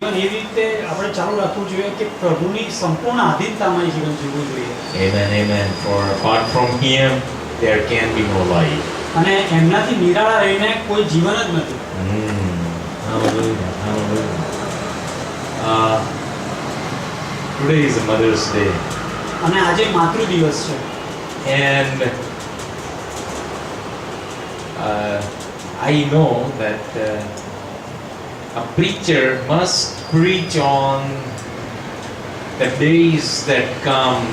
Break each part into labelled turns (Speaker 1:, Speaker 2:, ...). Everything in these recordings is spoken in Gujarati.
Speaker 1: એવી રીતે આપણે ચાલુ રાખવું જોઈએ કે પ્રભુની સંપૂર્ણ આધીનતામાં જીવન જીવવું જોઈએ.
Speaker 2: Amen, amen. For apart from Him, there can be no life.
Speaker 1: અને એમનાથી નિરાળા રહીને કોઈ જીવન જ નથી.
Speaker 2: Hallelujah, hallelujah. Today is Mother's Day.
Speaker 1: અને આજે માતૃ દિવસ છે.
Speaker 2: And I know that a preacher must preach on the days that come,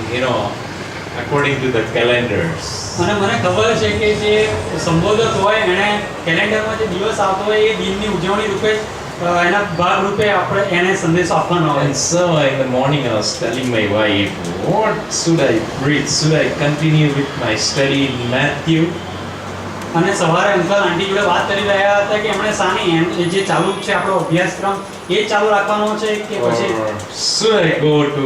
Speaker 2: according to the calendars.
Speaker 1: અને મને ખબર છે કે જે સંબોધક હોય એણે કેલેન્ડરમાં જે દિવસ આવતો હોય એ દિનની ઉજવણી રૂપે એના ભાગ રૂપે આપણે એને સંદેશો આપવાનો હોય.
Speaker 2: And so in the morning I was telling my wife, what should I preach? Should I continue with my study in Matthew?
Speaker 1: અને સવારે અંકલ આંટી જોડે વાત કરી રહ્યા હતા કે એમણે સાની જે ચાલુ છે આપણો અભ્યાસક્રમ એ ચાલુ રાખવાનો છે કે પછી
Speaker 2: Or should I go to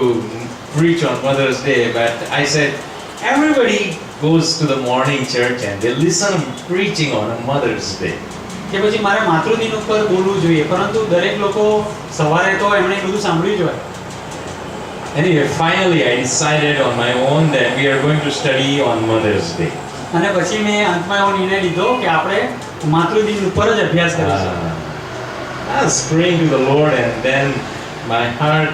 Speaker 2: preach on Mother's Day? But I said, everybody goes to the morning church and they listen preaching on a Mother's Day.
Speaker 1: કે પછી મારે માતૃદિન ઉપર બોલવું જોઈએ, પરંતુ દરેક લોકો સવારે તો એમણે બધું સાંભળ્યું જ હોય.
Speaker 2: Anyway, finally I decided on my own that we are going to study on Mother's Day.
Speaker 1: અને પછી મેં અંતમાં એવો નિર્ણય લીધો કે આપણે માતૃદિન ઉપર જ અભ્યાસ કરીશું.
Speaker 2: I was praying to the Lord and then my heart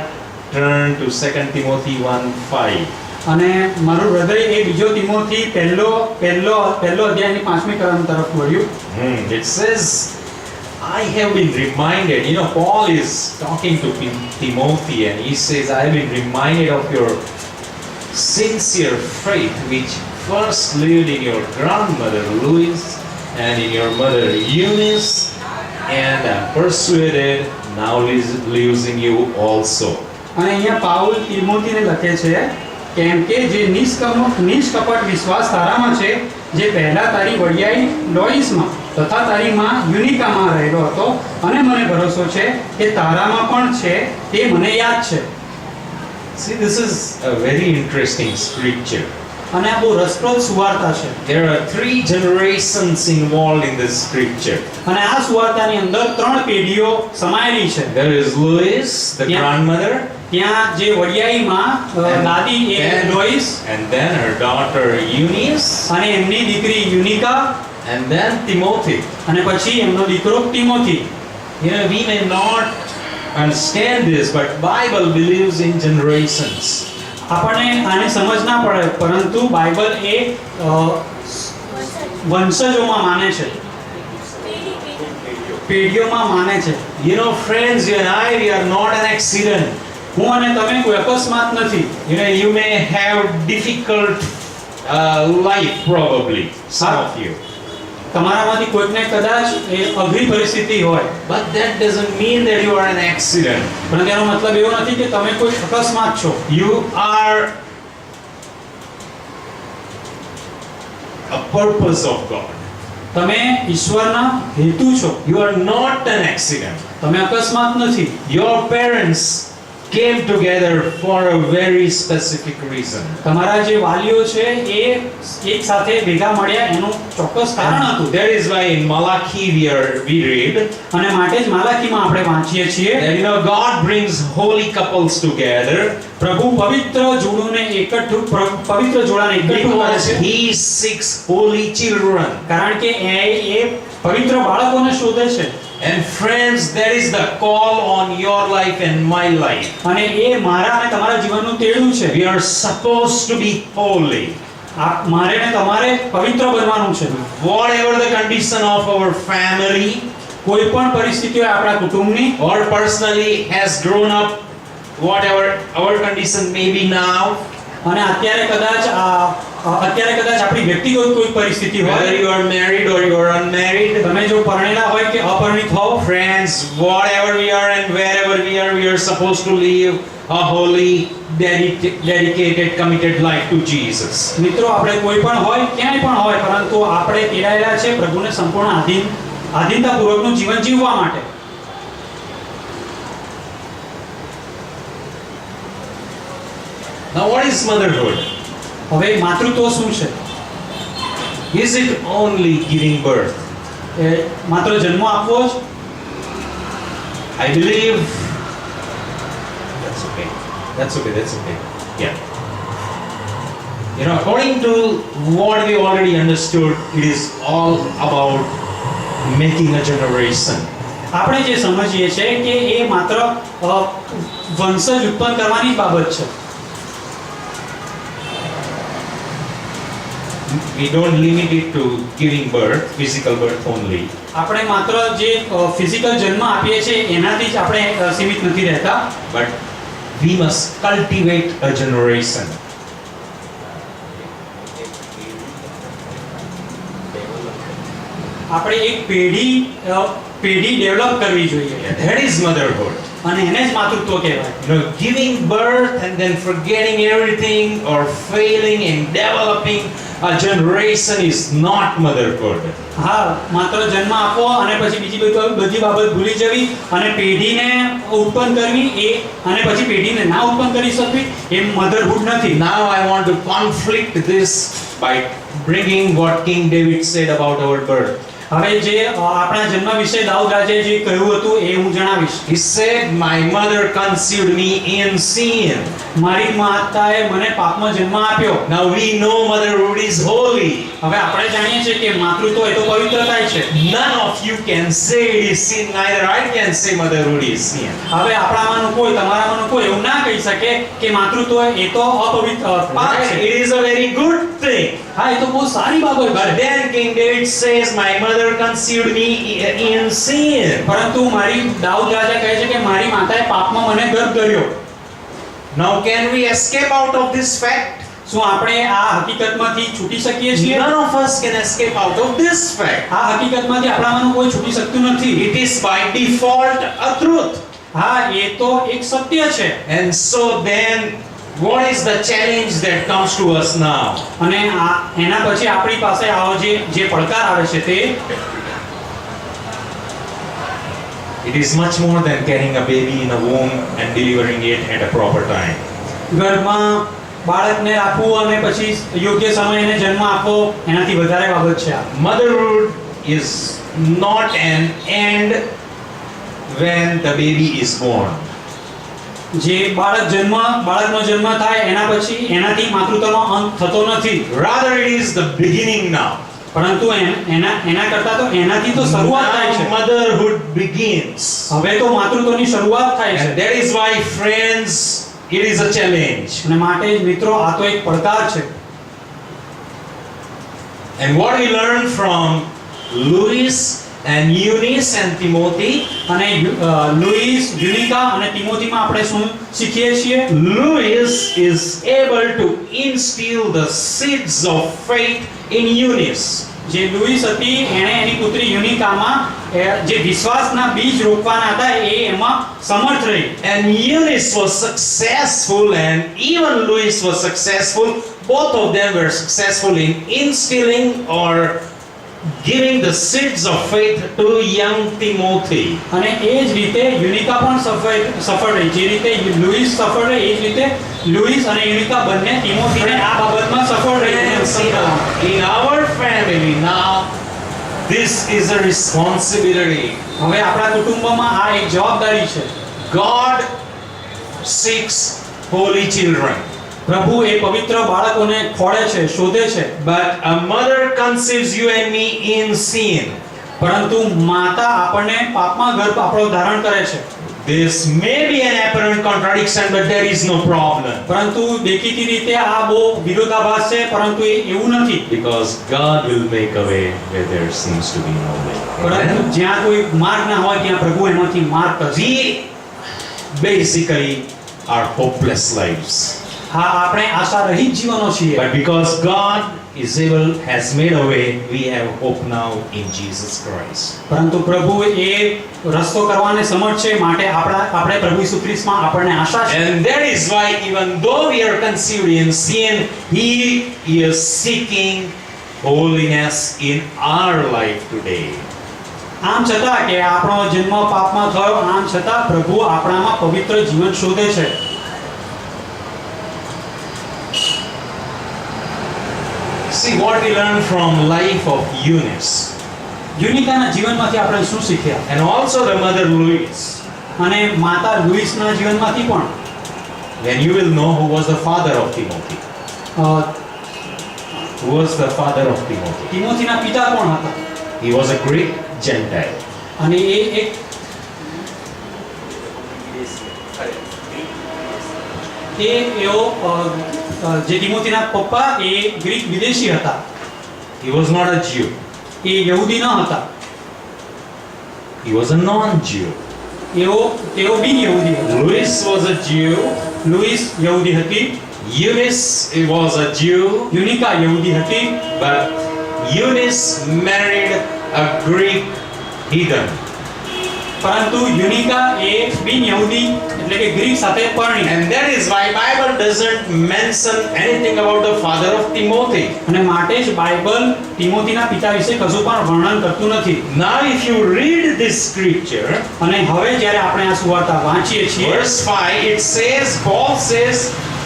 Speaker 2: turned to 2 Timothy 1:5.
Speaker 1: અને મારું હૃદય એ બીજો તિમોથી પહેલો અધ્યાયની 5મી કલમ તરફ વળ્યું.
Speaker 2: It says, I have been reminded, Paul is talking to Timothy and he says, I have been reminded of your sincere faith which first lived in your grandmother Lois and in your mother Eunice, and persuaded now lives in you also.
Speaker 1: અને અહીંયા પાઉલ તિમોથીને લખે છે કેમ કે જે નિષ્કપટ વિશ્વાસ તારામાં છે, જે પહેલા તારી વડિયાઈ લોઈસમાં તથા તારી માં યુનિકામાં રહેલો હતો, અને મને ભરોસો છે કે તારામાં પણ છે, તે મને યાદ છે.
Speaker 2: See, this is a very interesting scripture.
Speaker 1: અને આ બહુ રસપ્રદ સુવાર્તા છે.
Speaker 2: There are 3 generations involved in this scripture.
Speaker 1: અને આ સુવાર્તાની અંદર 3 પેઢીઓ સમાયેલી છે.
Speaker 2: There is Lois, the grandmother,
Speaker 1: ત્યાં જે વડિયાઈમાં દાદી એ Lewis,
Speaker 2: and then her daughter Eunice,
Speaker 1: અને એમની દીકરી યુનિકા,
Speaker 2: and then Timothy.
Speaker 1: અને પછી એમનો દીકરો તિમોથી.
Speaker 2: We may not understand this, but Bible believes in generations.
Speaker 1: આપણને આને સમજ ના પડે, પરંતુ બાઇબલ એ વંશજોમાં માને છે, પેઢીઓમાં માને છે.
Speaker 2: Friends, you and I, we are not an accident.
Speaker 1: હું અને તમે કોઈ અકસ્માત નથી.
Speaker 2: You may have difficult life probably, some of you.
Speaker 1: તમારામાંથી કોઈકને કદાચ એ અઘરી પરિસ્થિતિ હોય,
Speaker 2: But that doesn't mean that you are an accident.
Speaker 1: પરંતુ એનો મતલબ એવો નથી કે તમે કોઈ અકસ્માત છો.
Speaker 2: You are a purpose of God.
Speaker 1: તમે ઈશ્વરના હેતુ છો.
Speaker 2: You are not an accident.
Speaker 1: તમે અકસ્માત નથી.
Speaker 2: Your parents came together for a very specific reason.
Speaker 1: તમારા જે વાલીઓ છે એ એક સાથે ભેગા મળ્યા એનું ચોક્કસ કારણ હતું.
Speaker 2: That is why in Malachi we read,
Speaker 1: અને માટે જ માલાકીમાં આપણે વાંચીએ છીએ
Speaker 2: that God brings holy couples together
Speaker 1: પ્રભુ પવિત્ર જોડાને એકઠું કરે
Speaker 2: because
Speaker 1: છે,
Speaker 2: He seeks holy children.
Speaker 1: કારણ કે એ પવિત્ર બાળકોને શોધે છે.
Speaker 2: And friends, that is the call on your life and my life.
Speaker 1: અને એ મારા અને તમારા જીવનનું તેડું છે.
Speaker 2: We are supposed to be holy.
Speaker 1: મારે ને તમારે પવિત્ર બનવાનું છે.
Speaker 2: Whatever the condition of our family
Speaker 1: કોઈ પણ પરિસ્થિતિ હોય આપણા કુટુંબની,
Speaker 2: or personally has grown up, whatever our condition may be now,
Speaker 1: અને અત્યારે કદાચ આપણી વ્યક્તિગત કોઈ પરિસ્થિતિ
Speaker 2: whether
Speaker 1: હોય,
Speaker 2: you are married or you are unmarried,
Speaker 1: તમે જો પરણેલા હોય કે અપરિણિત હોવ,
Speaker 2: friends, whatever we are and wherever we are supposed to live a holy, dedicated, committed life to Jesus.
Speaker 1: મિત્રો આપણે કોઈ પણ હોય ક્યાંય પણ હોય, પરંતુ આપણે તેડાયેલા છે પ્રભુને સંપૂર્ણ આધીનતાપૂર્વકનું જીવન જીવવા માટે.
Speaker 2: Now, what is motherhood?
Speaker 1: હવે માતૃત્વ શું છે?
Speaker 2: Is it only giving birth?
Speaker 1: માત્ર જન્મ આપવો જ?
Speaker 2: I believe That's okay. That's okay. That's okay. Yeah. You know, according to what we already understood, it is all about making a generation.
Speaker 1: આપણે જે સમજીએ છીએ કે એ માત્ર વંશજ ઉત્પન્ન કરવાની જ બાબત છે.
Speaker 2: We don't limit it to giving birth, physical birth only.
Speaker 1: આપણે માત્ર જે ફિઝિકલ જન્મ આપીએ છીએ એનાથી જ આપણે સીમિત નથી રહેતા,
Speaker 2: But we must cultivate a generation.
Speaker 1: આપણે એક પેઢી ડેવલપ કરવી જોઈએ,
Speaker 2: That is motherhood.
Speaker 1: અને એને જ માતૃત્વ કહેવાય.
Speaker 2: You know, giving birth and then forgetting everything or failing in developing a generation is not motherhood.
Speaker 1: હા, માત્ર જન્મ આપવો અને પછી બીજી બધી બાબત ભૂલી જવી અને પેઢીને ઉત્પન્ન કરવી એ અને પછી પેઢીને ના ઉત્પન્ન કરી શકવી એ મધરહુડ નથી.
Speaker 2: Now I want to conflict this by bringing what King David said about our birth.
Speaker 1: હવે જે આપણા જન્મ વિશે દાઉદ રાજાએ જે કહ્યું હતું એ હું જણાવીશ.
Speaker 2: He said, "My mother conceived me in sin."
Speaker 1: મારી માતાએ મને પાપમાં જન્મ આપ્યો.
Speaker 2: Now we know motherhood is holy.
Speaker 1: હવે આપણે જાણીએ છીએ કે માતૃત્વ એ તો પવિત્રતા છે.
Speaker 2: None of you can say it is sin, neither I can say motherhood is sin.
Speaker 1: હવે આપણામાંનું કોઈ તમારામાંનું કોઈ એવું ના કહી શકે કે માતૃત્વ એ તો અપવિત્ર પાપ
Speaker 2: Right?
Speaker 1: છે.
Speaker 2: It is a very good thing.
Speaker 1: હા, એ તો બહુ સારી બાબત
Speaker 2: But
Speaker 1: છે.
Speaker 2: then King David says, "My mother conceived me in sin."
Speaker 1: પરંતુ મારી દાઉદ રાજા કહે છે કે મારી માતાએ પાપમાં મને ગર્ભ ધર્યો.
Speaker 2: Now can we escape out of this fact?
Speaker 1: શું આપણે આ હકીકતમાંથી છૂટી શકીએ છીએ?
Speaker 2: None of us can escape out of this fact.
Speaker 1: આ હકીકતમાંથી આપણામાંનું કોઈ છૂટી શકતું નથી.
Speaker 2: It is by default a truth.
Speaker 1: હા, એ તો એક સત્ય છે.
Speaker 2: And so then what is the challenge that comes to us now?
Speaker 1: અને એના પછી આપણી પાસે આવો જે પડકાર આવે છે તે
Speaker 2: It is much more than carrying a baby in a womb and delivering it at a proper time.
Speaker 1: ઘરમાં બાળકને રાખવું અને પછી યોગ્ય સમયે એને જન્મ આપવો એનાથી વધારે બાબત છે આ.
Speaker 2: Motherhood is not an end when the baby is born.
Speaker 1: જે બાળકનો જન્મ થાય એના પછી એનાથી માતૃત્વનો અંત થતો નથી,
Speaker 2: Rather it is the beginning now.
Speaker 1: પરંતુ એના કરતા તો એનાથી તો શરૂઆત થાય છે.
Speaker 2: Now motherhood begins.
Speaker 1: હવે તો માતૃત્વની શરૂઆત થાય છે.
Speaker 2: And that is why, friends, it is a challenge.
Speaker 1: અને માટે જ મિત્રો આ તો એક પડકાર છે.
Speaker 2: And what we learn from Louis and Eunice and Timothy,
Speaker 1: અને લુઈસ, યુનિકા અને તિમોથીમાં આપણે શું શીખીએ છીએ?
Speaker 2: Louis is able to instill the seeds of faith in Eunice.
Speaker 1: જે લુઈસ હતી એણે એની પુત્રી યુનિકામાં જે વિશ્વાસના બીજ રોપવાના હતા એ એમાં સમર્થ રહી.
Speaker 2: And Eunice was successful and even Louis was successful. Both of them were successful in instilling or giving the seeds of faith to young Timothy.
Speaker 1: અને એ જ રીતે યુનિકા પણ સફળ રહી. જે રીતે લુઈસ સફળ રહી એ જ રીતે લુઈસ અને યુનિકા બંને તિમોથીને આ બાબતમાં સફળ રહી.
Speaker 2: In our family now, this is a responsibility.
Speaker 1: હવે આપણા કુટુંબમાં આ એક જવાબદારી છે.
Speaker 2: God seeks holy children.
Speaker 1: પ્રભુ એ પવિત્ર બાળકોને ખોળે છે, શોધે છે.
Speaker 2: But a mother conceives you and me in sin.
Speaker 1: પરંતુ માતા આપણને પાપમાં ગર્ભ આપણો ધારણ કરે છે.
Speaker 2: This may be an apparent contradiction, but there is no problem.
Speaker 1: પરંતુ દેખીતી રીતે આ બહુ વિરોધાભાસ છે, પરંતુ એવું નથી.
Speaker 2: Because God will make a way where there seems to be no way.
Speaker 1: પરંતુ જ્યાં કોઈ માર્ગ ના હોય ત્યાં પ્રભુ એમાંથી માર્ગ કરશે.
Speaker 2: We basically are hopeless lives.
Speaker 1: હા, આપણે આશા રહિત જીવનો છીએ.
Speaker 2: But because God is able, has made a way, we have hope now in Jesus Christ.
Speaker 1: પરંતુ પ્રભુ એ રસ્તો કરવાને સમર્થ છે, માટે આપણે પ્રભુ ઈસુ ખ્રિસ્તમાં આપણને આશા છે.
Speaker 2: And that is why even though we are conceived in sin, He is seeking holiness in our life today.
Speaker 1: આમ છતાં કે આપણો જન્મ પાપમાં થયો, આમ છતાં પ્રભુ આપણામાં પવિત્ર જીવન શોધે છે.
Speaker 2: See what we learn from life of Eunice
Speaker 1: યુનિકાના જીવનમાંથી આપણે શું શીખ્યા?
Speaker 2: and also the mother Louis.
Speaker 1: અને માતા લુઈસના જીવનમાંથી પણ
Speaker 2: then you will know who was the father of Timothy.
Speaker 1: A,
Speaker 2: Who was the father of Timothy?
Speaker 1: તિમોથીના પિતા કોણ હતા?
Speaker 2: He was a Greek Gentile.
Speaker 1: અને એ એક એવો જે તિમોથીના પપ્પા એ ગ્રીક વિદેશી હતા.
Speaker 2: He was not a Jew.
Speaker 1: એ યહૂદી ન હતા.
Speaker 2: He was a non-Jew.
Speaker 1: તેઓ બિન યહૂદી હતા.
Speaker 2: Louis was a Jew.
Speaker 1: Louis યહૂદી હતી.
Speaker 2: Eunice was a Jew.
Speaker 1: UNECA યહૂદી હતી.
Speaker 2: But Eunice married a Greek heathen.
Speaker 1: પરંતુ યુનિકા એ બિન યહૂદી એટલે કે ગ્રીક સાથે પરણી.
Speaker 2: And that is why Bible doesn't mention anything about the father of Timothy.
Speaker 1: અને માટે જ બાઇબલ તિમોથીના પિતા વિશે કશું પણ વર્ણન કરતું નથી.
Speaker 2: Now if you read this scripture,
Speaker 1: અને હવે જ્યારે આપણે આ સુવાર્તા વાંચીએ છીએ,
Speaker 2: verse 5, it says, Paul says,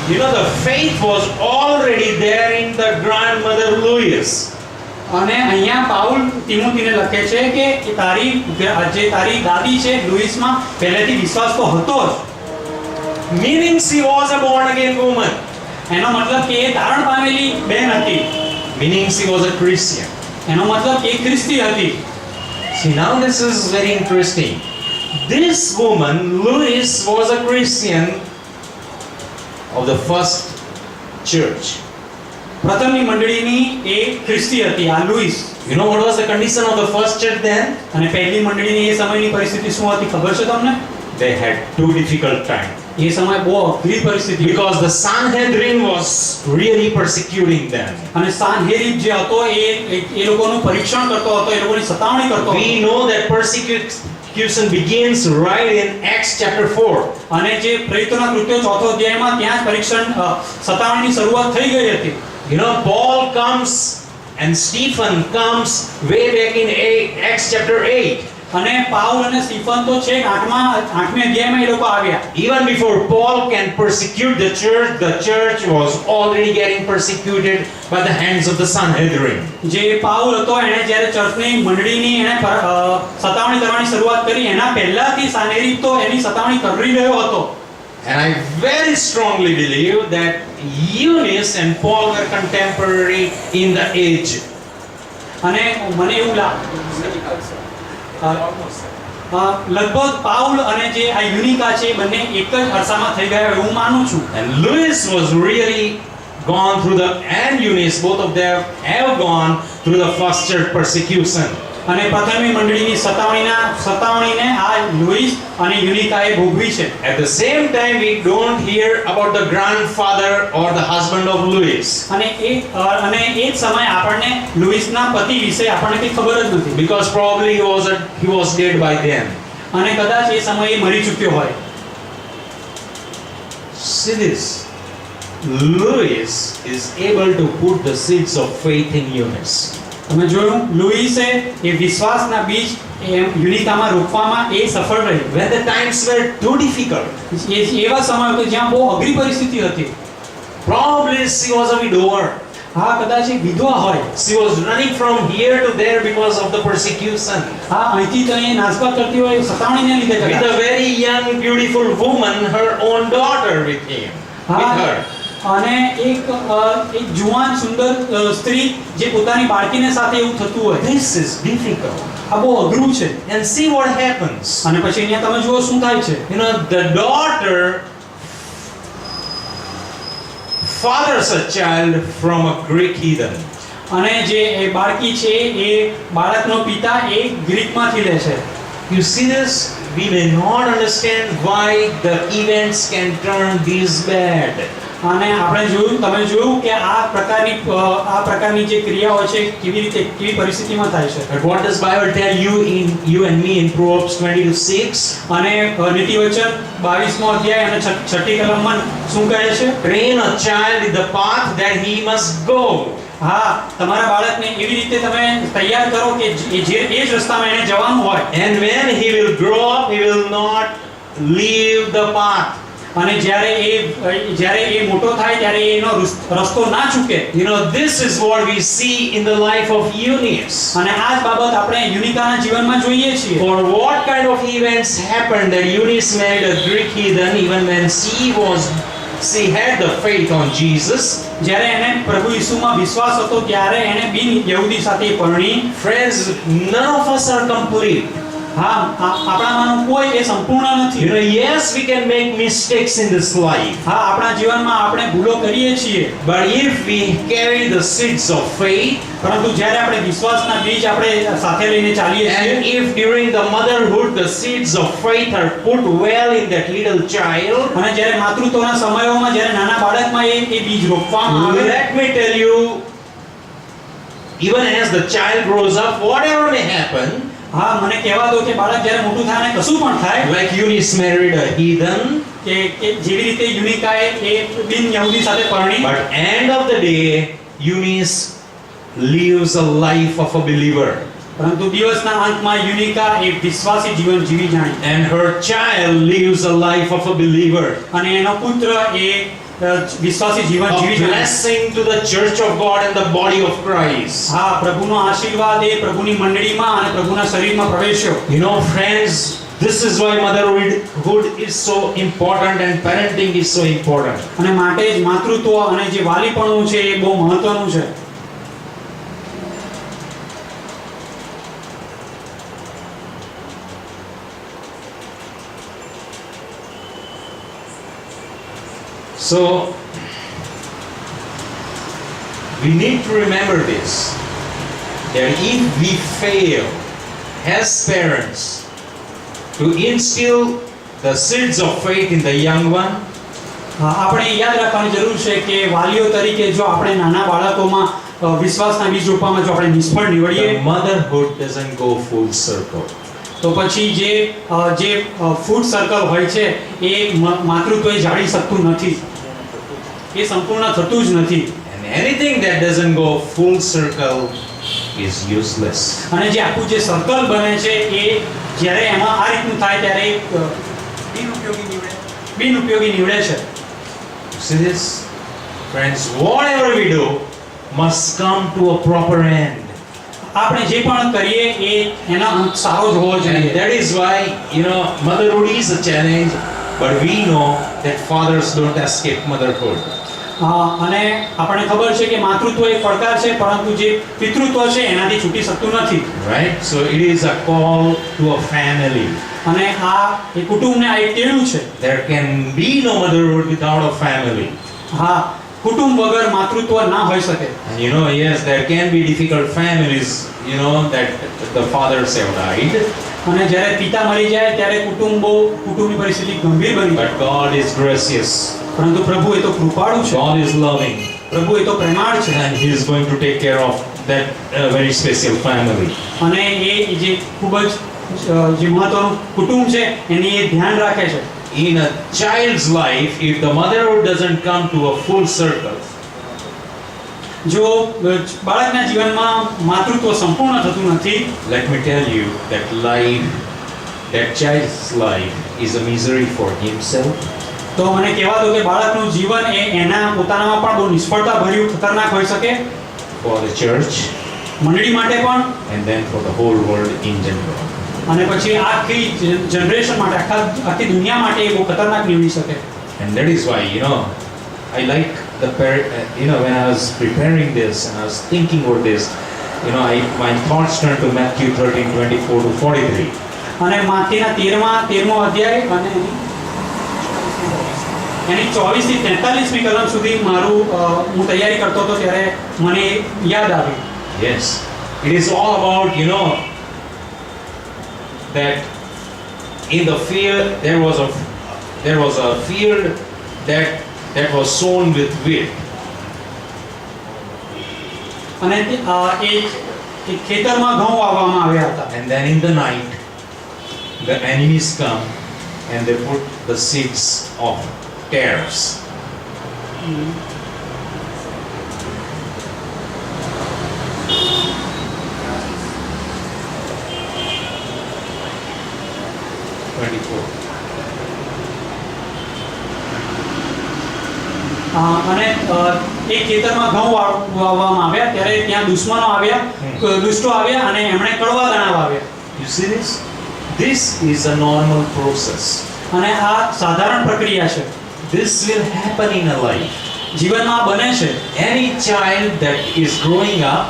Speaker 2: you know, the faith was already there in the grandmother Louis.
Speaker 1: અને અહીંયા પાઉલ તિમોથીને લખે છે કે જે તારી દાદી છે લુઈસમાં પહેલેથી વિશ્વાસ તો હતો જ.
Speaker 2: Meaning she was a born again woman.
Speaker 1: એનો મતલબ કે એ તારણ પામેલી બહેન હતી.
Speaker 2: Meaning she was a Christian.
Speaker 1: એનો મતલબ કે એ ખ્રિસ્તી હતી.
Speaker 2: See, now this is very interesting. This woman, Louis, was a Christian of the first church.
Speaker 1: પ્રથમની મંડળીની એ ખ્રિસ્તી હતી આ Louis.
Speaker 2: You know what was the condition of the first church then?
Speaker 1: અને પહેલી મંડળીની એ સમયની પરિસ્થિતિ શું હતી ખબર છે તમને?
Speaker 2: They had too difficult time.
Speaker 1: એ સમય બહુ અઘરી પરિસ્થિતિ હતી.
Speaker 2: Because the Sanhedrin was really persecuting them.
Speaker 1: અને સાનહેરીબ જે હતો એ લોકોનું પરીક્ષણ કરતો હતો, એ લોકોની સતાવણી કરતો હતો.
Speaker 2: We know that persecution begins right in Acts chapter 4.
Speaker 1: અને જે પ્રેરિતોના કૃત્યો ચોથો અધ્યાયમાં ત્યાં જ પરીક્ષણ સતાવણીની શરૂઆત થઈ ગઈ હતી.
Speaker 2: You know, Paul comes and Stephen comes way back in Acts chapter 8.
Speaker 1: અને પાઉલ અને સ્ટીફન તો છે 8મી અધ્યાયમાં એ લોકો આવ્યા.
Speaker 2: Even before Paul can persecute the church was already getting persecuted by the hands of the Sanhedrin.
Speaker 1: જે પાઉલ હતો એણે જ્યારે ચર્ચની મંડળીની એણે સતાવણી કરવાની શરૂઆત કરી એના પહેલાથી સાનેરીબ તો એની સતાવણી કરી રહ્યો હતો.
Speaker 2: And I very strongly believe that Eunice and Paul were contemporary in the age.
Speaker 1: અને મને એવું લગભગ પાઉલ અને જે આ યુનિકા છે બંને એક જ અરસામાં થઈ ગયા એવું માનું છું.
Speaker 2: And Louis was really gone through and Eunice, both of them have gone through the first church persecution.
Speaker 1: અને પ્રથમની મંડળીની સતાવણીને આ લુઈસ અને યુનિકાએ ભોગવી છે.
Speaker 2: At the same time, we don't hear about the grandfather or the husband of Louis.
Speaker 1: અને એ જ સમય આપણને લુઈસના પતિ વિશે આપણને કંઈ ખબર જ નથી.
Speaker 2: Because probably he was dead by then.
Speaker 1: અને કદાચ એ સમયે મરી ચૂક્યો હોય.
Speaker 2: See this. Louis is able to put the seeds of faith in Eunice.
Speaker 1: તમે જોયું લુઈસે એ વિશ્વાસના બીજ યુનિકામાં રોપવામાં એ સફળ રહી.
Speaker 2: When the times were too difficult,
Speaker 1: એવા સમય હતો જ્યાં બહુ અઘરી પરિસ્થિતિ હતી.
Speaker 2: probably she was a widower.
Speaker 1: હા કદાચ એક વિધવા હોય.
Speaker 2: She was running from here to there because of the persecution.
Speaker 1: હા અહીંથી તો અહીં નાસભાગ કરતી હોય સતાવણીને લીધે.
Speaker 2: With a very young beautiful woman, her own daughter with him, with her.
Speaker 1: અને એક જુવાન સુંદર સ્ત્રી જે પોતાની બાળકીને સાથે એવું થતું હોય.
Speaker 2: This is difficult.
Speaker 1: આ બહુ અઘરું છે.
Speaker 2: And see what happens.
Speaker 1: અને પછી અહીંયા તમે જુઓ શું થાય છે.
Speaker 2: You know, the daughter fathers a child from a Greek heathen.
Speaker 1: અને જે એ બાળકી છે એ બાળકનો પિતા એ ગ્રીકમાંથી લે છે.
Speaker 2: You see this? We may not understand why the events can turn this bad.
Speaker 1: અને આપણે તમે જોયું કે આ પ્રકારની જે ક્રિયાઓ છે કેવી પરિસ્થિતિમાં થાય છે.
Speaker 2: But what does Bible tell you and me in Proverbs 20:6?
Speaker 1: અને નીતિવચન 22મો અધ્યાય અને 6ઠી કલમમાં શું કહે છે?
Speaker 2: Train a child in the path that he must go.
Speaker 1: હા તમારા બાળકને એવી રીતે તમે તૈયાર કરો કે એ જ રસ્તામાં એને જવાનું હોય.
Speaker 2: And when he will grow up, he will not leave the path.
Speaker 1: અને જ્યારે એ મોટો થાય ત્યારે એનો રસ્તો ના ચૂકે.
Speaker 2: You know, this is what we see in the life of Eunice.
Speaker 1: અને આ જ બાબત આપણે યુનિકાના જીવનમાં જોઈએ છીએ.
Speaker 2: For what kind of events happened that Eunice married a Greek heathen even when she was she had the faith on Jesus.
Speaker 1: જ્યારે એને પ્રભુ યીશુમાં વિશ્વાસ હતો ત્યારે એને બિન યહૂદી સાથે પરણી.
Speaker 2: Friends, none of us are complete.
Speaker 1: હા, આપણામાંનું કોઈ એ સંપૂર્ણ નથી.
Speaker 2: You know, yes, we can make mistakes in this life.
Speaker 1: હા, આપણા જીવનમાં આપણે ભૂલો કરીએ છીએ.
Speaker 2: But if we carry the seeds of faith,
Speaker 1: પરંતુ જ્યારે આપણે વિશ્વાસના બીજ આપણે સાથે લઈને ચાલીએ છીએ,
Speaker 2: and if during the motherhood the seeds of faith are put well in that little child,
Speaker 1: અને જ્યારે માતૃત્વના સમયોમાં જ્યારે નાના બાળકમાં એ બીજ રોપવામાં આવે,
Speaker 2: let me tell you, even as the child grows up, whatever may happen,
Speaker 1: હા, મને કહેવા દો કે બાળક જ્યારે મોટું થાય અને કશું પણ થાય,
Speaker 2: like Eunice married a heathen,
Speaker 1: કે જેવી રીતે યુનિકાએ એ બિન યહૂદી સાથે પરણી,
Speaker 2: but end of the day, Eunice lives a life of a believer.
Speaker 1: પરંતુ દિવસના અંતમાં યુનિકા એક વિશ્વાસી જીવન જીવી જાણી,
Speaker 2: And her child lives a life of a believer.
Speaker 1: અને એનો પુત્ર એ વિશ્વાસી જીવન
Speaker 2: A
Speaker 1: જીવી જાણી.
Speaker 2: blessing to the church of God and the body of Christ.
Speaker 1: હા, પ્રભુનો આશીર્વાદ એ પ્રભુની મંડળીમાં અને પ્રભુના શરીરમાં પ્રવેશ્યો.
Speaker 2: You know, friends, this is why motherhood is so important and parenting is so important.
Speaker 1: અને માટે જ માતૃત્વ અને જે વાલીપણું છે એ બહુ મહત્વનું છે.
Speaker 2: So, we need to remember this, that if we fail as parents to instill the seeds of faith in the young one,
Speaker 1: આપણે યાદ રાખવાની જરૂર છે કે વાલીઓ તરીકે જો આપણે નાના બાળકોમાં વિશ્વાસના બીજ રોપવામાં જો આપણે નિષ્ફળ નીવડીએ,
Speaker 2: the motherhood doesn't go full circle.
Speaker 1: તો પછી જે ફૂડ સર્કલ હોય છે એ માતૃત્વ જાળી શકતું નથી, એ સંપૂર્ણ થતું જ નથી.
Speaker 2: And anything that doesn't go full circle is useless.
Speaker 1: અને જે આખું જે સર્કલ બને છે એ જ્યારે એમાં આ રીતનું થાય ત્યારે બિનઉપયોગી નીવડે છે.
Speaker 2: See this? Friends, whatever we do must come to a proper end.
Speaker 1: આપણે જે પણ કરીએ એ એનો અંત સારો જ હોવો
Speaker 2: And
Speaker 1: જોઈએ.
Speaker 2: that is why, you know, motherhood is a challenge, but we know that fathers don't escape motherhood.
Speaker 1: અને આપણને ખબર છે કે માતૃત્વ એક પડકાર છે, પરંતુ જે પિતૃત્વ છે એનાથી છૂટી શકતું નથી.
Speaker 2: Right? So it is a call to a family.
Speaker 1: અને આ એ કુટુંબને આ એક ટેણું છે.
Speaker 2: There can be no motherhood without a family.
Speaker 1: હા, કુટુંબ વગર માતૃત્વ ના હોઈ શકે.
Speaker 2: And you know, yes, there can be difficult families, you know, that the fathers have died.
Speaker 1: અને જ્યારે પિતા મરી જાય ત્યારે કુટુંબની પરિસ્થિતિ ગંભીર બની જાય.
Speaker 2: But God is gracious.
Speaker 1: પરંતુ પ્રભુ એ તો કૃપાળુ છે,
Speaker 2: God is loving.
Speaker 1: પ્રભુ એ તો પ્રેમાળ છે.
Speaker 2: And He is going to take care of that very special family.
Speaker 1: અને એ જે ખૂબ જ જે મહત્વનું કુટુંબ છે એની એ ધ્યાન રાખે છે.
Speaker 2: In a child's life, if the motherhood doesn't come to a full circle,
Speaker 1: જો બાળકના જીવનમાં માતૃત્વ સંપૂર્ણ થતું નથી,
Speaker 2: let me tell you that that child's life is a misery for himself,
Speaker 1: તો મને કહેવા દો કે બાળકનું જીવન એ એના પોતાનામાં પણ બહુ નિષ્ફળતા ભર્યું ખતરનાક હોઈ શકે,
Speaker 2: for the church,
Speaker 1: મંડળી માટે પણ,
Speaker 2: and then for the whole world in general.
Speaker 1: અને પછી આખી જનરેશન માટે, આખી દુનિયા માટે એ બહુ ખતરનાક નીવડી શકે.
Speaker 2: And that is why, you know, I like when I was preparing this and I was thinking about this, you know, my thoughts turned to Matthew 13:24 to 43.
Speaker 1: અને માથીના 13મો અધ્યાય અને એની 24 થી 43મી કલમ સુધી હું તૈયારી કરતો હતો ત્યારે મને યાદ આવી.
Speaker 2: Yes, it is all about, you know, that in the field there was a field that was sown with wheat.
Speaker 1: અને એ ખેતરમાં ઘઉં વાવવામાં આવ્યા હતા.
Speaker 2: And then in the night the enemies come and they put the seeds of tares.
Speaker 1: અને એક ખેતરમાં ઘઉં વાવવામાં આવ્યા ત્યારે ત્યાં દુષ્ટો આવ્યા અને એમણે કડવા દાણા વાવ્યા.
Speaker 2: You see this? This is a normal process.
Speaker 1: અને આ સાધારણ પ્રક્રિયા છે.
Speaker 2: this will happen in a life.
Speaker 1: જીવનમાં આ બને છે.
Speaker 2: Any child that is growing up,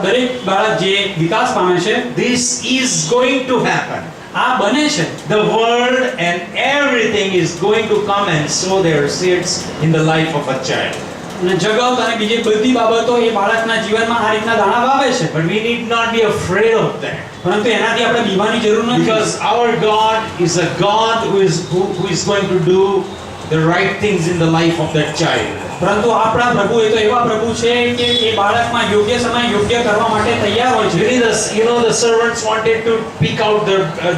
Speaker 1: દરેક બાળક જે વિકાસ પામે છે,
Speaker 2: this is going to happen.
Speaker 1: આ બને છે.
Speaker 2: The world and everything is going to come and sow their seeds in the life of a child.
Speaker 1: અને જગત અને બીજી બધી બાબતો એ બાળકના જીવનમાં આ રીતના દાણા વાવે છે.
Speaker 2: But we need not be afraid of that.
Speaker 1: પરંતુ એનાથી આપણે બીવાની જરૂર નથી.
Speaker 2: Because our God is a God who is going to do the right things in the life of that child.
Speaker 1: પરંતુ આપણા પ્રભુ એ તો એવા પ્રભુ છે કે એ બાળકમાં યોગ્ય સમય યોગ્ય કરવા માટે તૈયાર હોય છે.
Speaker 2: You know the servants wanted to pick out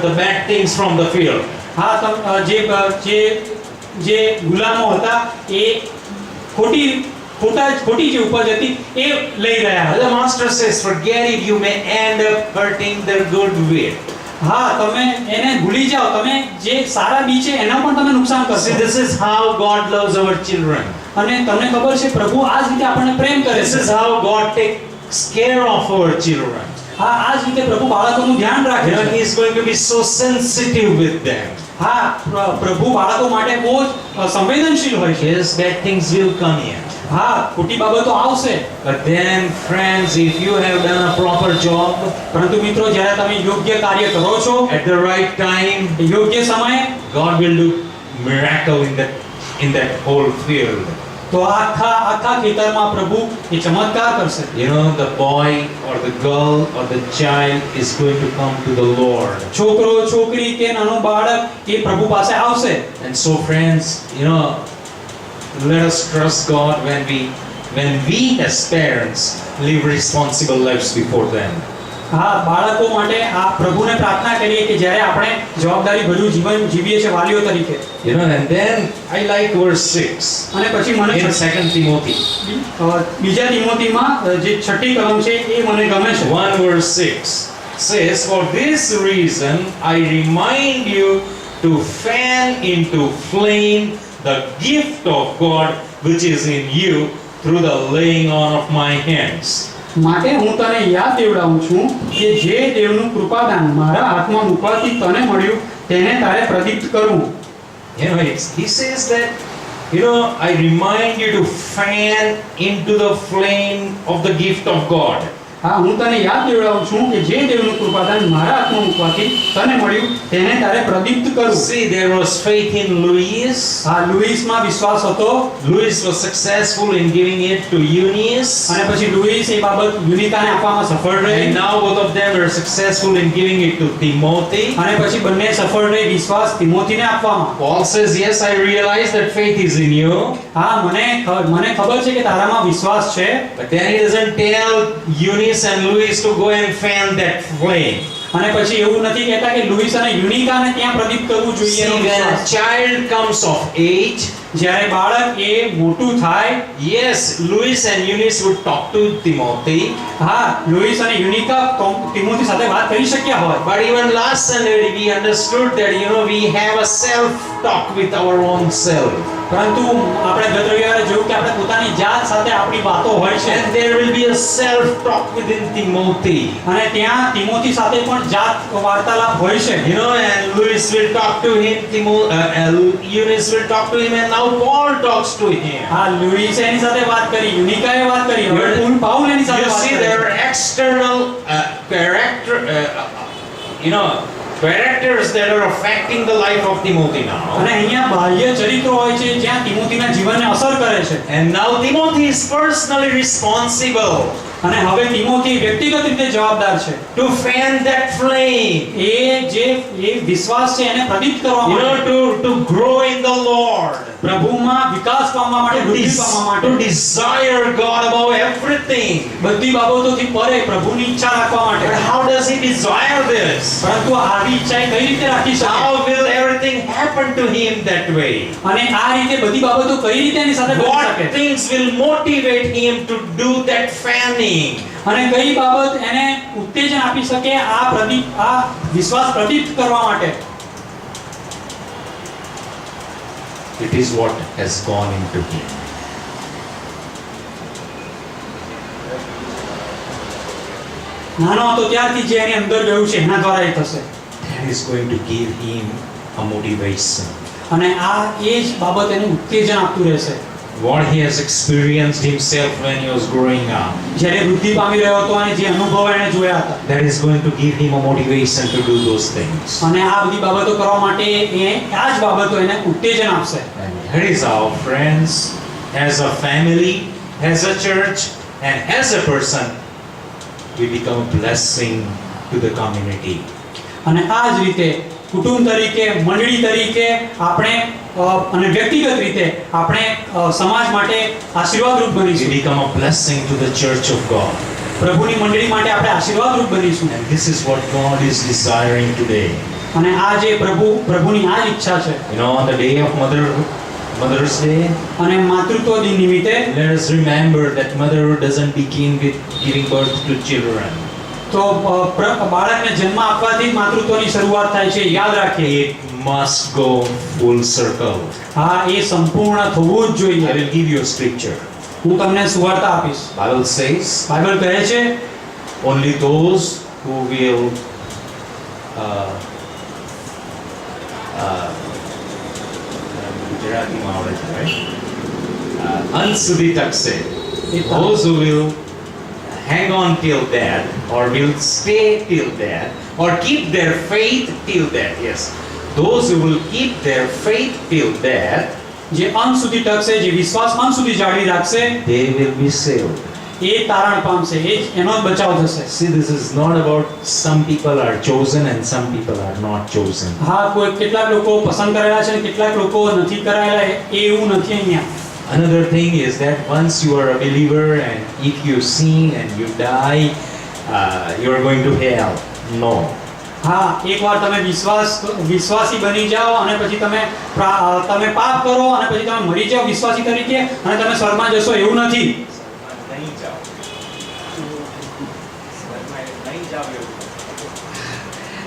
Speaker 2: the bad things from the field.
Speaker 1: હા, જે ગુલામો હતા એ ખોટી જે ઉપજ હતી એ લઈ રહ્યા હતા.
Speaker 2: The master says, forget it, you may end up hurting their good wheat.
Speaker 1: હા, તમે એને ભૂલી જાઓ, તમે જે સારા બીજ છે એના પણ તમે નુકસાન
Speaker 2: See,
Speaker 1: કરશો.
Speaker 2: this is how God loves our children.
Speaker 1: અને તમને ખબર છે પ્રભુ આ જ રીતે આપણને પ્રેમ કરે
Speaker 2: This
Speaker 1: છે.
Speaker 2: is how God takes care of our children.
Speaker 1: હા, આ જ રીતે પ્રભુ બાળકોનું ધ્યાન
Speaker 2: You
Speaker 1: રાખે
Speaker 2: know,
Speaker 1: છે.
Speaker 2: He is going to be so sensitive with them.
Speaker 1: હા, પ્રભુ બાળકો માટે બહુ જ સંવેદનશીલ હોય છે.
Speaker 2: Yes, bad things will come in.
Speaker 1: હા, ખોટી બાબતો આવશે.
Speaker 2: But then, friends, if you have done a proper job
Speaker 1: પરંતુ મિત્રો જ્યારે તમે યોગ્ય કાર્ય કરો છો
Speaker 2: at the right time,
Speaker 1: યોગ્ય સમયે,
Speaker 2: God will do miracle in that whole field.
Speaker 1: તો આખા ખેતરમાં પ્રભુ એ ચમત્કાર કરશે.
Speaker 2: You know, the boy or the girl or the child is going to come to the Lord.
Speaker 1: છોકરો, છોકરી કે નાનું બાળક એ પ્રભુ પાસે આવશે.
Speaker 2: And so, friends, you know, let us trust God when we as parents live responsible lives before them.
Speaker 1: હા, બાળકો માટે આ પ્રભુને પ્રાર્થના કરીએ કે જ્યારે આપણે જવાબદારી ભર્યું જીવન જીવીએ છીએ વાલીઓ તરીકે.
Speaker 2: You know, and then I like verse 6
Speaker 1: અને પછી મને
Speaker 2: in 2 Timothy.
Speaker 1: બીજા તિમોથીમાં જે 6ઠી કલમ છે એ મને ગમે છે.
Speaker 2: 1 verse 6 says, for this reason I remind you to fan into flame the gift of God which is in you through the laying on of my hands.
Speaker 1: માટે હું તને યાદ દેવડાવું છું કે જે દેવનું કૃપાદાન મારા હાથમાં મૂકવાથી તને મળ્યું તેને તારે પ્રદીપ્ત કરવું.
Speaker 2: You know, he says that, you know, I remind you to fan into the flame of the gift of God.
Speaker 1: હા, હું તને યાદ દેવડાવું છું કે જે દેવનું કૃપાદાન મારા હાથમાં મૂકવાથી તને મળ્યું તેને તારે પ્રદીપ્ત કરવું.
Speaker 2: See, there was faith in Louis.
Speaker 1: હા, લુઈસમાં વિશ્વાસ હતો.
Speaker 2: Louis was successful in giving it to Eunice.
Speaker 1: અને પછી લુઈસ એ બાબત યુનિકાને આપવામાં સફળ
Speaker 2: And
Speaker 1: રહી.
Speaker 2: now both of them were successful in giving it to Timothy.
Speaker 1: અને પછી બંને સફળ રહી વિશ્વાસ તિમોથીને આપવામાં.
Speaker 2: Paul says, yes, I realize that faith is in you.
Speaker 1: હા, મને ખબર છે કે તારામાં વિશ્વાસ છે.
Speaker 2: But then he doesn't tell Eunice and Louis to go and fan that flame.
Speaker 1: અને પછી એવું નથી કહેતા કે લુઈસ અને યુનિકાને ત્યાં પ્રદીપ્ત કરવું જોઈએ.
Speaker 2: See,
Speaker 1: એનો
Speaker 2: when a
Speaker 1: વિશ્વાસ.
Speaker 2: child comes of age,
Speaker 1: જ્યારે બાળક એ મોટું થાય,
Speaker 2: yes, Louis and Eunice would talk to Timothy.
Speaker 1: હા, લુઈસ અને યુનિકા તિમોથી સાથે વાત કરી શક્યા હોય.
Speaker 2: But even last Sunday we understood that, you know, we have a self-talk with our own self.
Speaker 1: પરંતુ આપણે ગત રવિવારે જોયું કે આપણે પોતાની જાત સાથે આપણી વાતો હોય છે.
Speaker 2: And there will be a self-talk within Timothy.
Speaker 1: અને ત્યાં તિમોથી સાથે પણ જાત વાર્તાલાપ હોય છે.
Speaker 2: You know, and Louis will talk to him, Eunice will talk to him, and now Paul talks to him.
Speaker 1: હા, લુઈસે એની સાથે વાત કરી, યુનિકાએ વાત કરી, હવે પાઉલ એની સાથે
Speaker 2: You
Speaker 1: વાત
Speaker 2: see,
Speaker 1: કરે.
Speaker 2: there are external characters that are affecting the life of Timothy now.
Speaker 1: અને અહીંયા બાહ્ય ચરિત્રો હોય છે જ્યાં તિમોથીના જીવનને અસર કરે છે.
Speaker 2: And now Timothy is personally responsible
Speaker 1: અને હવે તિમોથી વ્યક્તિગત રીતે જવાબદાર છે.
Speaker 2: to fan that flame.
Speaker 1: એ વિશ્વાસ છે એને પ્રદીપ્ત કરવા
Speaker 2: You
Speaker 1: માટે,
Speaker 2: know, to grow in the Lord.
Speaker 1: પ્રભુમાં વિકાસ પામવા માટે, વૃદ્ધિ પામવા માટે,
Speaker 2: To desire God above everything.
Speaker 1: બધી બાબતોથી પરે પ્રભુની ઈચ્છા રાખવા માટે.
Speaker 2: But how does he desire this?
Speaker 1: પરંતુ આવી ઈચ્છા એ કઈ રીતે રાખી શકે?
Speaker 2: How will everything happen to him that way?
Speaker 1: અને આ રીતે બધી બાબતો કઈ રીતે એની સાથે બની
Speaker 2: What
Speaker 1: શકે?
Speaker 2: things will motivate him to do that fanning?
Speaker 1: અને કઈ બાબત એને ઉત્તેજન આપી શકે આ વિશ્વાસ પ્રદીપ્ત કરવા માટે?
Speaker 2: It is what has gone into him.
Speaker 1: નાનો હતો ત્યારથી જે એની અંદર ગયું છે એના દ્વારા એ થશે.
Speaker 2: That is going to give him a motivation.
Speaker 1: અને આ એ જ બાબત એને ઉત્તેજન આપતું રહેશે.
Speaker 2: What he has experienced himself when he was growing up,
Speaker 1: જ્યારે વૃદ્ધિ પામી રહ્યો હતો અને જે અનુભવ એણે જોયા હતા,
Speaker 2: that is going to give him a motivation to do those things.
Speaker 1: અને આ બધી બાબતો કરવા માટે આ જ બાબતો એને ઉત્તેજન આપશે.
Speaker 2: And here is how, friends, as a family, as a church, and as a person, we become a blessing to the community.
Speaker 1: અને આ જ રીતે કુટુંબ તરીકે, મંડળી તરીકે આપણે અને વ્યક્તિગત રીતે આપણે સમાજ માટે આશીર્વાદરૂપ
Speaker 2: We
Speaker 1: બનીશું.
Speaker 2: become a blessing to the church of God.
Speaker 1: પ્રભુની મંડળી માટે આપણે આશીર્વાદરૂપ બનીશું.
Speaker 2: And this is what God is desiring today.
Speaker 1: અને આ જે પ્રભુની આ જ ઈચ્છા છે.
Speaker 2: You know, on the day of Mother's Day,
Speaker 1: અને માતૃત્વ દિન નિમિત્તે
Speaker 2: let us remember that motherhood doesn't begin with giving birth to children.
Speaker 1: તો બાળકને જન્મ આપવાથી જ માતૃત્વની શરૂઆત થાય છે, યાદ રાખીએ.
Speaker 2: It must go full circle.
Speaker 1: હા, એ સંપૂર્ણ થવું જ
Speaker 2: I
Speaker 1: જોઈએ.
Speaker 2: will give you a scripture.
Speaker 1: હું તમને સુવાર્તા આપીશ.
Speaker 2: Bible says,
Speaker 1: બાઇબલ કહે છે
Speaker 2: only those who will ગુજરાતીમાં આવડે છે, right? અંશુધી ટકશે. Those who will hang on till death, or will stay till death, or keep their faith till death. Yes, those who will keep their faith till death,
Speaker 1: જે અંત સુધી ટકશે, જે વિશ્વાસ અંત સુધી જાળવી રાખશે,
Speaker 2: they will be saved.
Speaker 1: એ તારણ પામશે, એ જ એનો જ બચાવ થશે.
Speaker 2: See, this is not about some people are chosen and some people are not chosen.
Speaker 1: હા, કેટલાક લોકો પસંદ કરેલા છે અને કેટલાક લોકો નથી કરાયેલા, એ એવું નથી અહીંયા.
Speaker 2: Another thing is that once you are a believer and if you sin and you die, you are going to hell. No.
Speaker 1: હા, એકવાર તમે વિશ્વાસી બની જાઓ અને પછી તમે પાપ કરો અને પછી તમે મરી જાઓ વિશ્વાસી તરીકે અને તમે સ્વર્ગમાં જશો, એવું નથી.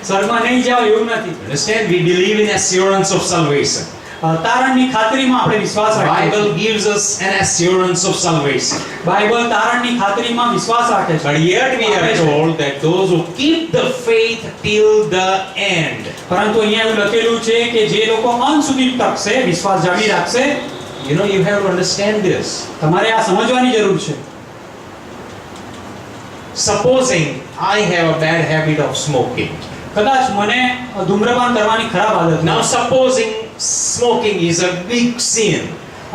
Speaker 1: સ્વર્ગમાં નહીં જાઓ એવું નથી.
Speaker 2: Understand? We believe in assurance of salvation.
Speaker 1: તારણની ખાતરીમાં આપણે વિશ્વાસ રાખીએ છીએ.
Speaker 2: Bible gives us an assurance of salvation.
Speaker 1: Bible તારણની ખાતરીમાં વિશ્વાસ રાખે છે.
Speaker 2: But yet we are told that those who keep the faith till the end.
Speaker 1: પરંતુ અહીંયા એવું લખેલું છે કે જે લોકો અંત સુધી ટકશે, વિશ્વાસ જાળવી રાખશે.
Speaker 2: You know, you have to understand this.
Speaker 1: તમારે આ સમજવાની જરૂર છે.
Speaker 2: Supposing I have a bad habit of smoking.
Speaker 1: કદાચ મને ધૂમ્રપાન કરવાની ખરાબ આદત
Speaker 2: Now supposing smoking is a big sin.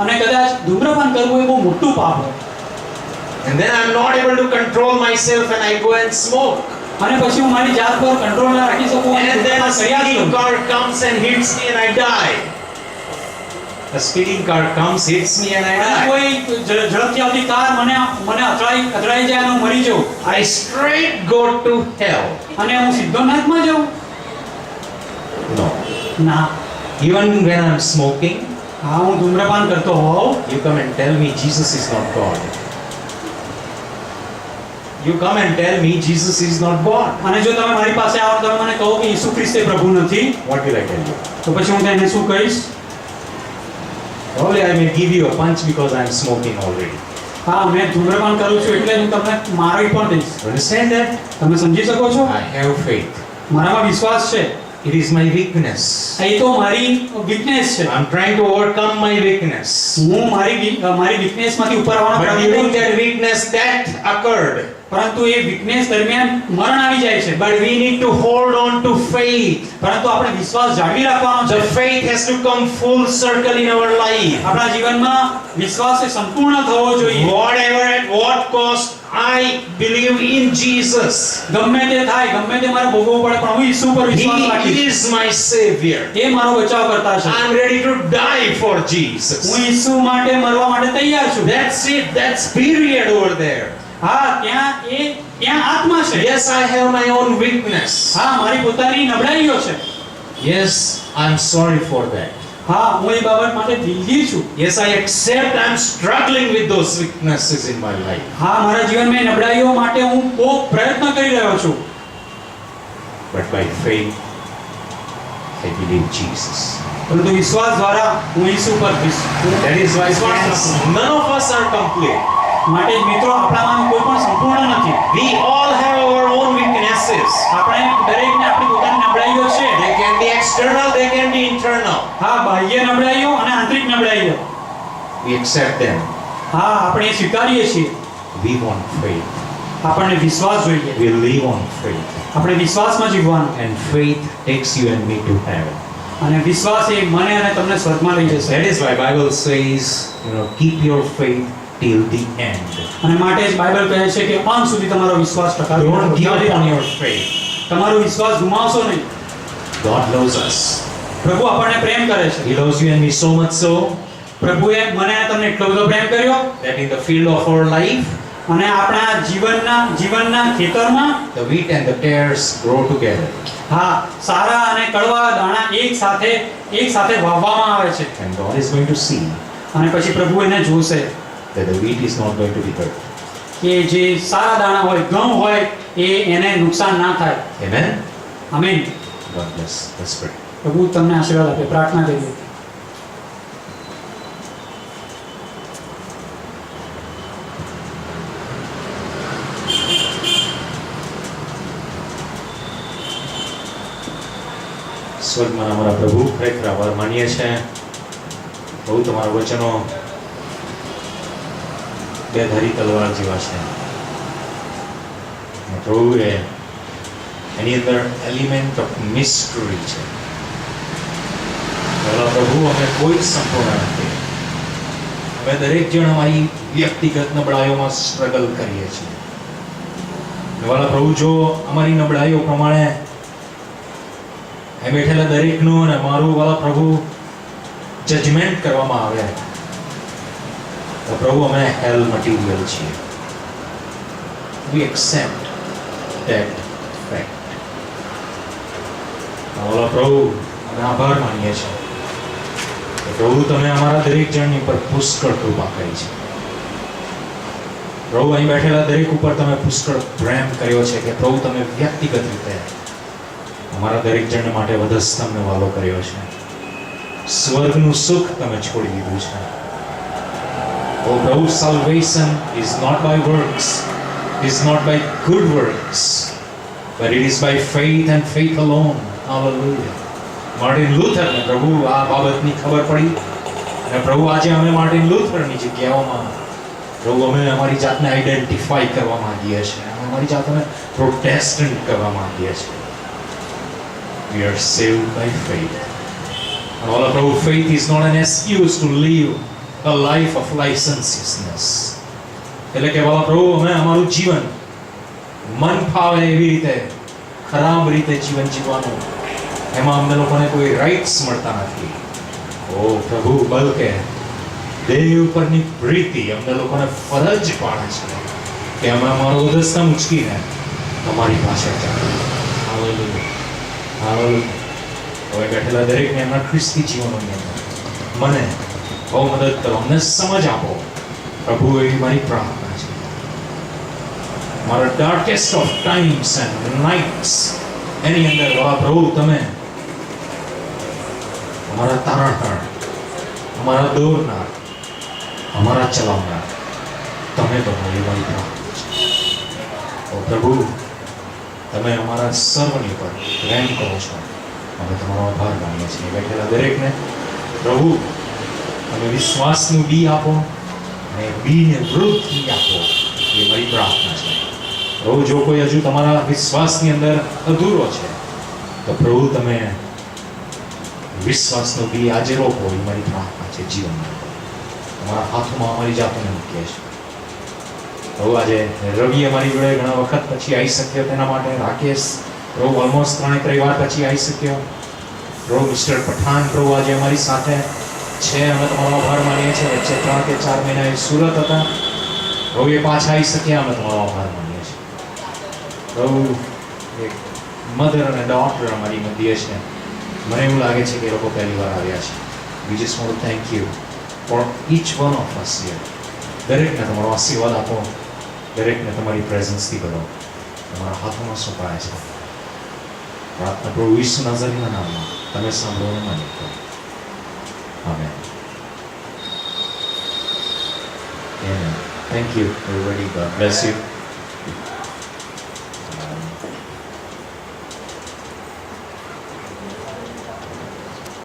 Speaker 1: અને કદાચ ધૂમ્રપાન કરવું એ બહુ મોટું પાપ હોય
Speaker 2: And then I'm not able to control myself and I go and smoke.
Speaker 1: અને પછી હું મારી જાત પર કંટ્રોલ ના રાખી શકું અને
Speaker 2: And then a
Speaker 1: ધૂમ્રપાન કર્યા જ
Speaker 2: speeding
Speaker 1: કરું.
Speaker 2: car comes and hits me and I die. A speeding car comes, hits me and I
Speaker 1: અને
Speaker 2: die.
Speaker 1: કોઈ ઝડપથી આવતી કાર મને અથડાઈ જાય અને હું મરી જાઉં
Speaker 2: I straight go to hell.
Speaker 1: અને હું સીધો નરકમાં જાઉં?
Speaker 2: No.
Speaker 1: ના.
Speaker 2: Even when I'm smoking,
Speaker 1: હા, હું ધૂમ્રપાન કરતો હોઉં,
Speaker 2: you come and tell me Jesus is not God. You come and tell me Jesus is not God.
Speaker 1: અને જો તમે મારી પાસે આવો અને તમે મને કહો કે ઈસુ ખ્રિસ્ત એ પ્રભુ નથી,
Speaker 2: What will I tell you?
Speaker 1: તો પછી હું તેને શું કહીશ?
Speaker 2: Probably I may give you a punch because I'm smoking already.
Speaker 1: હા, મેં ધૂમ્રપાન કરું છું એટલે હું તમને મારવી પણ દઈશ.
Speaker 2: Understand that?
Speaker 1: તમે સમજી શકો છો?
Speaker 2: I have faith.
Speaker 1: મારામાં વિશ્વાસ છે.
Speaker 2: It is my weakness.
Speaker 1: એ તો મારી વીકનેસ છે.
Speaker 2: I'm trying to overcome my weakness.
Speaker 1: હું મારી વીકનેસમાંથી ઉપર આવવાનો
Speaker 2: But
Speaker 1: પ્રયત્ન
Speaker 2: during
Speaker 1: કરું છું.
Speaker 2: that weakness, that occurred.
Speaker 1: પરંતુ એ વીકનેસ દરમિયાન મરણ આવી જાય છે.
Speaker 2: But we need to hold on to faith.
Speaker 1: પરંતુ આપણે વિશ્વાસ જાળવી રાખવાનો છે.
Speaker 2: The faith has to come full circle in our life.
Speaker 1: આપણા જીવનમાં વિશ્વાસ એ સંપૂર્ણ થવો જોઈએ.
Speaker 2: Whatever at what cost, I believe in Jesus.
Speaker 1: ગમે તે થાય, ગમે તે મારે ભોગવવું પડે, પણ હું ઈસુ પર વિશ્વાસ રાખીશ.
Speaker 2: He is my savior.
Speaker 1: એ મારો બચાવ કરતા છે.
Speaker 2: I'm ready to die for Jesus.
Speaker 1: હું ઈસુ માટે મરવા માટે તૈયાર છું.
Speaker 2: That's it. That's period over there.
Speaker 1: હા, ત્યાં આત્મા છે.
Speaker 2: Yes, I have my own weakness.
Speaker 1: હા, મારી પોતાની નબળાઈઓ છે.
Speaker 2: Yes, I'm sorry for that.
Speaker 1: હા, હું એ બાબત માટે દિલગીર છું.
Speaker 2: Yes, I accept I'm struggling with those weaknesses in my life.
Speaker 1: હા, મારા જીવનમાં એ નબળાઈઓ માટે હું બહુ પ્રયત્ન કરી રહ્યો છું.
Speaker 2: But by faith, I believe Jesus.
Speaker 1: પરંતુ વિશ્વાસ દ્વારા હું ઈસુ પર
Speaker 2: That is why friends, none of us are complete.
Speaker 1: માટે મિત્રો આપણામાં કોઈ પણ સંપૂર્ણ નથી.
Speaker 2: We all have our own weakness weaknesses.
Speaker 1: આપણે દરેકને આપણી પોતાની નબળાઈઓ છે.
Speaker 2: They can be external, they can be internal.
Speaker 1: હા, બાહ્ય નબળાઈઓ અને આંતરિક નબળાઈઓ.
Speaker 2: We accept them.
Speaker 1: હા, આપણે એ સ્વીકારીએ છીએ.
Speaker 2: We want faith.
Speaker 1: આપણને વિશ્વાસ જોઈએ.
Speaker 2: We live on faith.
Speaker 1: આપણે વિશ્વાસમાં જીવવાનું.
Speaker 2: And faith takes you and me to heaven.
Speaker 1: અને વિશ્વાસ એ મને અને તમને સ્વર્ગમાં લઈ જશે.
Speaker 2: That is why Bible says, keep your faith till the end.
Speaker 1: અને માટે જ બાઇબલ કહે છે કે અંત સુધી તમારો વિશ્વાસ ટકાવી
Speaker 2: Don't give
Speaker 1: રાખો.
Speaker 2: up on your faith.
Speaker 1: તમારો વિશ્વાસ ગુમાવશો નહીં.
Speaker 2: God loves us.
Speaker 1: પ્રભુ આપણને પ્રેમ કરે છે.
Speaker 2: He loves you and me so much so
Speaker 1: પ્રભુએ મને અને તમને એટલો બધો પ્રેમ કર્યો
Speaker 2: that in the field of our life,
Speaker 1: અને આપણા જીવનના ખેતરમાં
Speaker 2: the wheat and the tares grow together.
Speaker 1: હા, સારા અને કડવા દાણા એક સાથે વાવવામાં આવે છે.
Speaker 2: And God is going to see
Speaker 1: અને પછી પ્રભુ એને જોશે
Speaker 2: that the wheat is not going to be hurt.
Speaker 1: કે જે સારા દાણા હોય, ઘઉં હોય, એને નુકસાન ના થાય.
Speaker 2: Amen?
Speaker 1: આમીન.
Speaker 2: God bless. Let's pray.
Speaker 1: પ્રભુ તમને આશીર્વાદ આપે. પ્રાર્થના કરીએ.
Speaker 2: સ્વર્ગમાં અમારા પ્રભુ, ખરેખર આભાર માનીએ છીએ. બહુ તમારા વચનો બેધારી તલવાર જેવા છે. અને પ્રભુ એની અંદર એલિમેન્ટ ઓફ મિસ્ટરી છે. ભલા પ્રભુ, અમે કોઈ સંપૂર્ણ નથી. અમે દરેક જણ અમારી વ્યક્તિગત નબળાઈઓમાં સ્ટ્રગલ કરીએ છીએ. ભલા પ્રભુ, જો અમારી નબળાઈઓ પ્રમાણે અહીં બેઠેલા દરેકનું અને મારું વાલા પ્રભુ જજમેન્ટ કરવામાં આવે તો પ્રભુ અમે હેલ મટીરિયલ છીએ. We accept that fact. વાલા પ્રભુ, અમે આભાર માનીએ છીએ કે પ્રભુ તમે અમારા દરેક જણની પર પુષ્કળ કૃપા કરી છે. પ્રભુ, અહીં બેઠેલા દરેક ઉપર તમે પુષ્કળ પ્રેમ કર્યો છે કે પ્રભુ તમે વ્યક્તિગત રીતે અમારા દરેક જણ માટે વધસ્તંભને વાલો કર્યો છે. સ્વર્ગનું સુખ તમે છોડી દીધું છે. ઓ પ્રભુ, salvation is not by works, is not by good works, but it is by faith and faith alone. Hallelujah. Martin લૂથરને પ્રભુ આ બાબતની ખબર પડી અને પ્રભુ આજે અમે માર્ટિન લૂથરની જગ્યાઓમાં પ્રભુ અમે અમારી જાતને આઈડેન્ટિફાઈ કરવા માંગીએ છીએ. અમારી જાતને પ્રોટેસ્ટન્ટ કરવા માંગીએ છીએ. We are saved by faith. And all of our faith is not an excuse to live a life of licentiousness. એટલે કે બાબા પ્રભુ, અમે અમારું જીવન મન ફાવે એવી રીતે ખરાબ રીતે જીવન જીવવાનું એમાં અમને લોકોને કોઈ રાઇટ્સ મળતા નથી. ઓ પ્રભુ, બલકે દેવ પરની પ્રીતિ અમને લોકોને ફરજ પાડે છે કે અમે અમારો ઉદ્દેશ્ય ઉચકીને તમારી પાસે ચાલીએ. હાલેલુયા. હવે બેઠેલા દરેકને એમના ખ્રિસ્તી જીવનોની અંદર મને બહુ મદદ કરો, અમને સમજ આપો પ્રભુ, એવી મારી પ્રાર્થના છે. મારા darkest of times and nights એની અંદર પ્રભુ તમે અમારા તારણહાર, અમારા દોરનાર, અમારા ચલાવનાર તમે બનો, એ મારી પ્રાર્થના છે. ઓ પ્રભુ, તમે અમારા સર્વની પર પ્રેમ કરો છો. અમે તમારો આભાર માનીએ છીએ. બેઠેલા દરેકને પ્રભુ તમે વિશ્વાસનું બી આપો અને બીને વૃદ્ધિ આપો, એ મારી પ્રાર્થના છે. પ્રભુ, જો કોઈ હજુ તમારા વિશ્વાસની અંદર અધૂરો છે તો પ્રભુ તમે વિશ્વાસનું બી આજે રોપો, એ મારી પ્રાર્થના છે. જીવનમાં તમારા હાથમાં અમારી જાતને મૂકીએ છીએ. પ્રભુ, આજે રવિ અમારી જોડે ઘણા વખત પછી આવી શક્યો, તેના માટે રાકેશ પ્રભુ ઓલમોસ્ટ 3 વાર પછી આવી શક્યો. પ્રભુ મિસ્ટર પઠાણ પ્રભુ આજે અમારી સાથે છે. અમે તમારો આભાર માનીએ છીએ. વચ્ચે 3 કે 4 મહિના એ સુરત હતા. પ્રભુ એ પાછા આવી શક્યા. અમે તમારો આભાર માનીએ છીએ. પ્રભુ, એક મધર અને ડોટર અમારી મધ્ય છે. મને એવું લાગે છે કે એ લોકો પહેલી વાર આવ્યા છે. We just want to thank you for each one of us here. દરેકને તમારો આશીર્વાદ આપો, દરેકને તમારી પ્રેઝન્સથી ભરો. તમારા હાથોમાં સોંપાય છે. પ્રાર્થના પ્રભુ ઈસુ નાઝરીના નામમાં તમે સાંભળો અને માની કરો. Amen. Amen. Thank you everybody. God bless you.